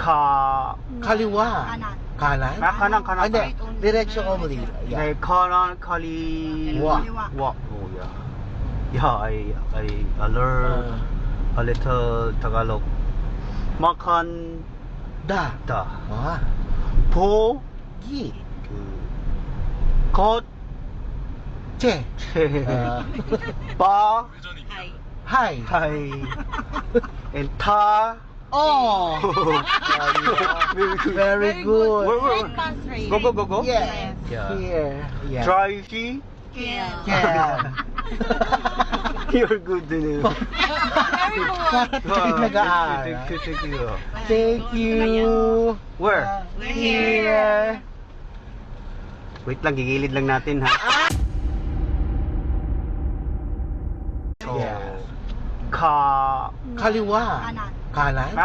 Kaliwa. Kanan. Kanan? kanan, kanan. Hindi, diretso only. Yeah. 네, kaliwa. Kaliwa. Oh, yeah. Yeah, I learned a little Tagalog. Makan Da. da. Ah. 보, Gi. 그, 것, Che. 채, Ah. 바, Hi. Hi. 하이, and 타. Oh. Very good. Straight pass straight. Go. Yes. Yeah. Here. Yeah. Try she. Yeah. Yeah. You're good din eh. Very good. Para tayo nag-aaral. Thank you. Thank you. Where? We're Here. Wait lang, gigilid lang natin ha. So, Yeah. ka, Kaliwa. Kanan. Kanan?